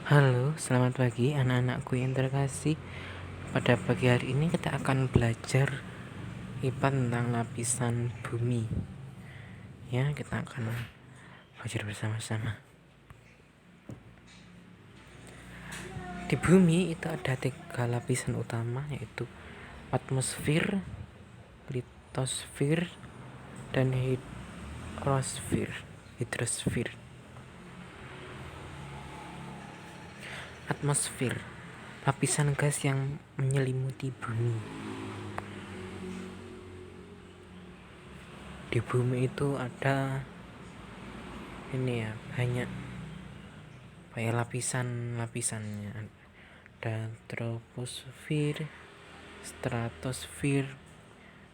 Halo, selamat pagi anak-anakku yang terkasih. Pada pagi hari ini kita akan belajar IPA tentang lapisan bumi. Ya, kita akan belajar bersama-sama. Di bumi itu ada 3 lapisan utama, yaitu atmosfer, litosfer, dan hidrosfer. Atmosfer, lapisan gas yang menyelimuti bumi. Di bumi itu ada banyak lapisannya. Ada troposfer, stratosfer,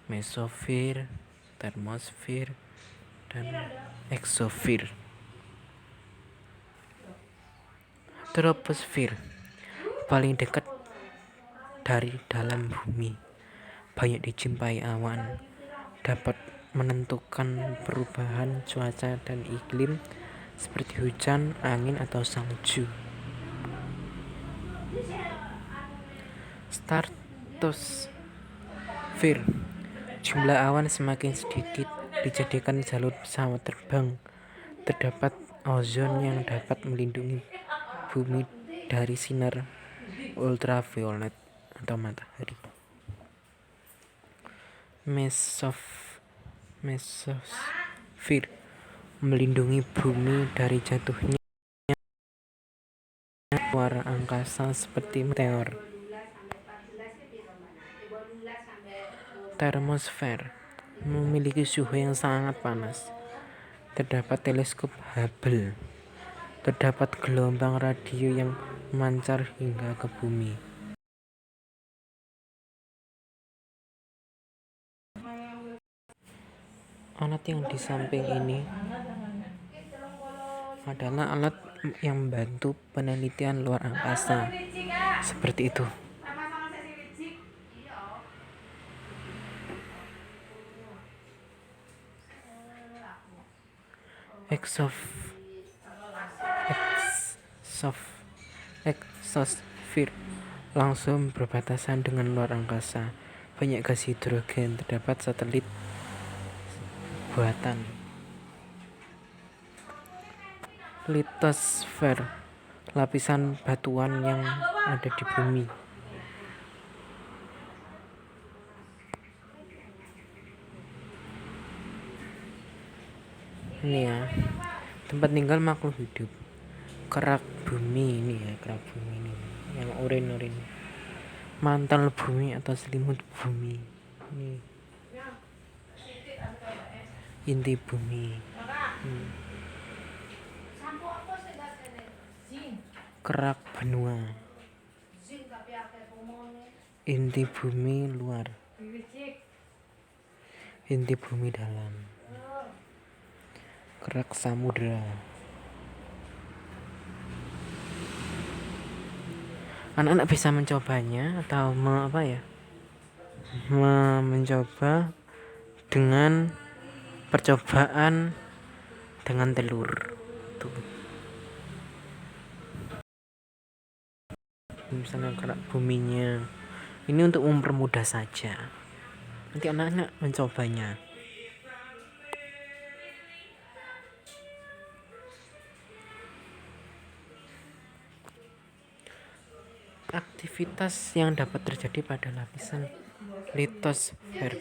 mesosfer, termosfer, dan eksosfer. Troposfer paling dekat dari dalam bumi, banyak dijumpai awan, dapat menentukan perubahan cuaca dan iklim seperti hujan, angin, atau salju. Stratosfer, jumlah awan semakin sedikit, dijadikan jalur pesawat terbang. Terdapat ozon yang dapat melindungi bumi dari sinar ultraviolet atau matahari. Mesosfer melindungi bumi dari jatuhnya luar angkasa seperti meteor. Termosfer memiliki suhu yang sangat panas. Terdapat teleskop Hubble. Terdapat gelombang radio yang memancar hingga ke bumi. Alat yang di samping ini adalah alat yang membantu penelitian luar angkasa. Seperti itu. Eksosfer langsung berbatasan dengan luar angkasa. Banyak gas hidrogen, terdapat satelit buatan. Litosfer, lapisan batuan yang ada di bumi. Ini ya, tempat tinggal makhluk hidup. Kerak bumi ini yang urin. Mantel bumi atau selimut bumi. Ini inti bumi. Kerak benua. Inti bumi luar. Inti bumi dalam. Kerak samudra. Anak-anak bisa mencobanya atau mencoba dengan percobaan dengan telur. Tuh. Misalnya kerak buminya. Ini untuk mempermudah saja. Nanti anak-anak mencobanya. Aktivitas yang dapat terjadi pada lapisan litosfer: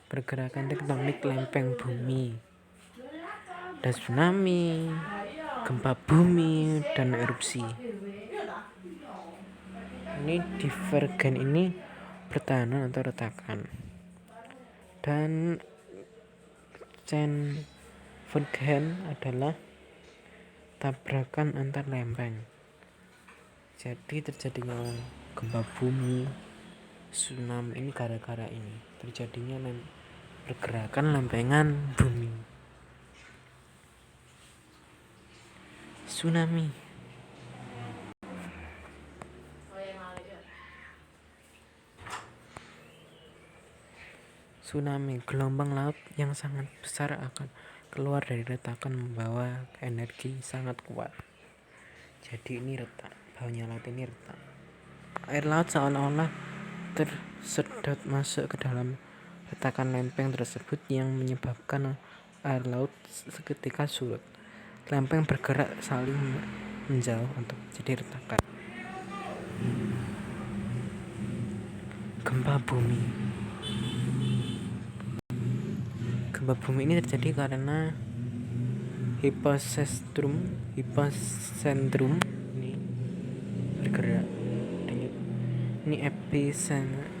pergerakan tektonik lempeng bumi, ada tsunami, gempa bumi, dan erupsi. Ini divergen, ini pertahanan atau retakan, dan convergen adalah tabrakan antar lempeng. Jadi terjadinya gempa bumi, tsunami ini gara-gara ini terjadinya pergerakan lempengan bumi. Tsunami gelombang laut yang sangat besar akan keluar dari retakan membawa energi sangat kuat. Jadi ini retak, bawahnya laut ini retak. Air laut seolah-olah tersedot masuk ke dalam retakan lempeng tersebut yang menyebabkan air laut seketika surut. Lempeng bergerak saling menjauh untuk jadi retakan. Gempa bumi. Gempa bumi ini terjadi karena hipocentrum ini bergerak. Ini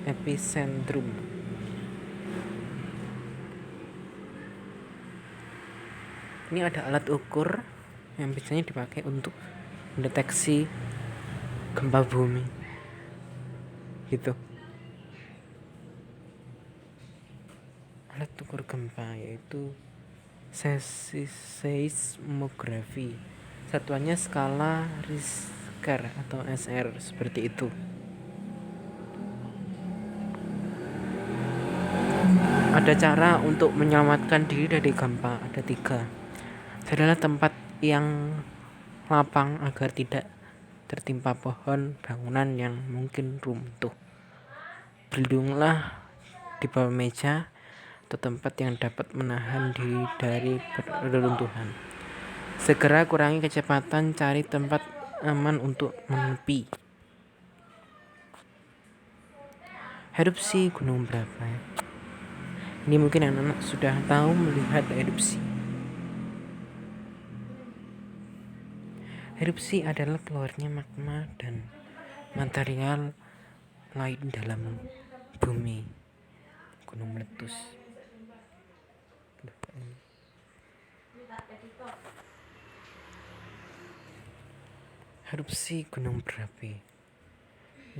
epicentrum. Ini ada alat ukur yang biasanya dipakai untuk mendeteksi gempa bumi. Gitu. Alat ukur gempa yaitu seismografi. Satuannya skala Richter atau SR, seperti itu. Ada cara untuk menyelamatkan diri dari gempa, ada 3. Carilah tempat yang lapang agar tidak tertimpa pohon, bangunan yang mungkin runtuh. Berlindunglah di bawah meja atau tempat yang dapat menahan diri dari reruntuhan. Segera kurangi kecepatan, cari tempat aman untuk menepi. Erupsi gunung berapi. Ini mungkin anak-anak sudah tahu melihat erupsi. Erupsi adalah keluarnya magma dan material lain dalam bumi. Gunung meletus. Erupsi gunung berapi.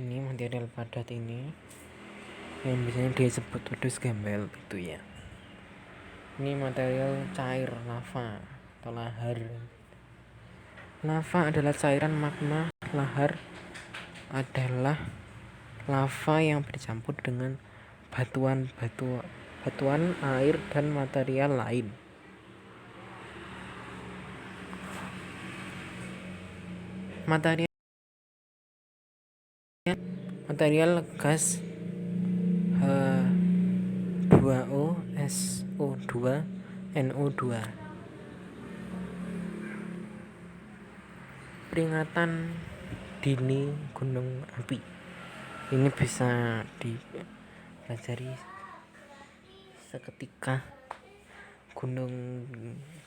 Ini material padat ini yang biasanya disebut wedus gembel gitu ya. Ini material cair lava atau lahar. Lava adalah cairan magma. Lahar adalah lava yang bercampur dengan batuan, air, dan material lain. Material gas H2O, SO2, NO2. Peringatan dini gunung api. Ini bisa dipelajari seketika gunung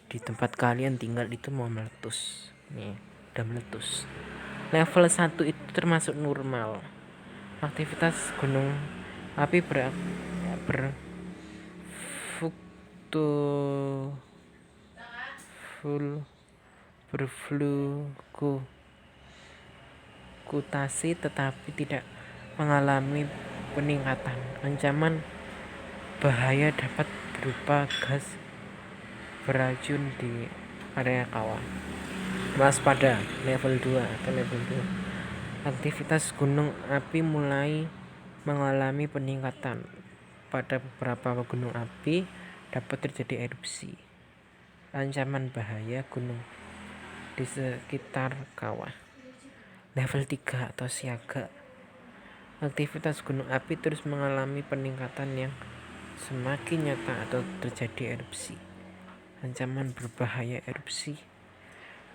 di tempat kalian tinggal itu mau meletus. Nih, udah meletus. Level 1 itu termasuk normal. Aktivitas gunung api berfluktuasi tetapi tidak mengalami peningkatan. Ancaman bahaya dapat berupa gas beracun di area kawah. Waspada level 2 atau level 2. Aktivitas gunung api mulai mengalami peningkatan. Pada beberapa gunung api dapat terjadi erupsi. Ancaman bahaya gunung di sekitar kawah. Level 3 atau siaga. Aktivitas gunung api terus mengalami peningkatan yang semakin nyata atau terjadi erupsi. Ancaman berbahaya erupsi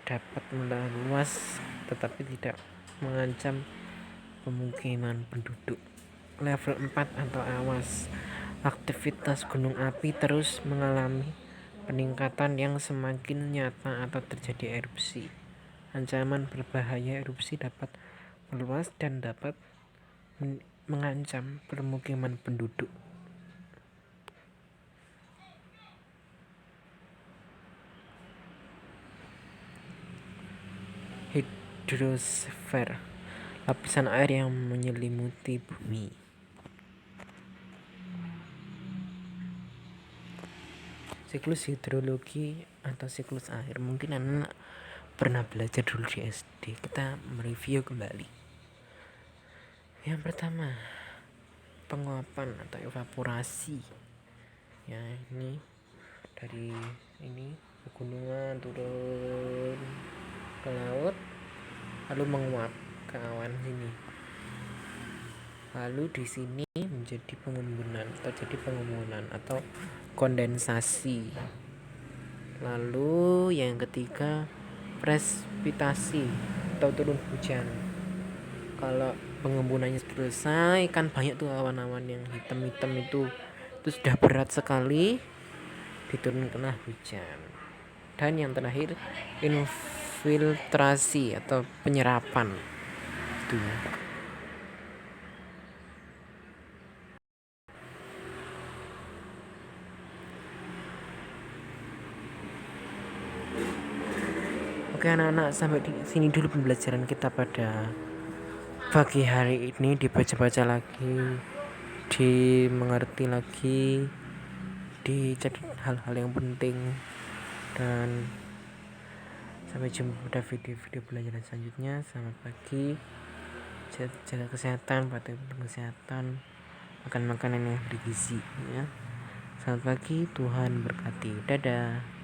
dapat meluas tetapi tidak mengancam pemukiman penduduk. Level 4 atau awas. Aktivitas gunung api terus mengalami peningkatan yang semakin nyata atau terjadi erupsi. Ancaman berbahaya erupsi dapat meluas dan dapat mengancam permukiman penduduk. Hidrosfer, lapisan air yang menyelimuti bumi. Siklus hidrologi atau siklus air, mungkin anak pernah belajar dulu di SD. Kita mereview kembali. Yang pertama, penguapan atau evaporasi. Ya, ini dari pegunungan turun ke laut, lalu menguap ke awan sini. Lalu di sini menjadi pengumpulan atau kondensasi. Lalu yang ketiga presipitasi atau turun hujan. Kalau pengumpulannya selesai kan banyak tuh awan-awan yang hitam-hitam itu sudah berat sekali, diturunkanlah hujan. Dan yang terakhir infiltrasi atau penyerapan itu. Oke anak-anak, sampai di sini dulu pembelajaran kita pada pagi hari ini. Dibaca-baca lagi, dimengerti lagi, dicatat hal-hal yang penting, dan sampai jumpa pada video-video pelajaran selanjutnya. Selamat pagi, jaga kesehatan, patuhi kesehatan, makan makanan yang bergizi ya. Selamat pagi, Tuhan berkati. Dadah.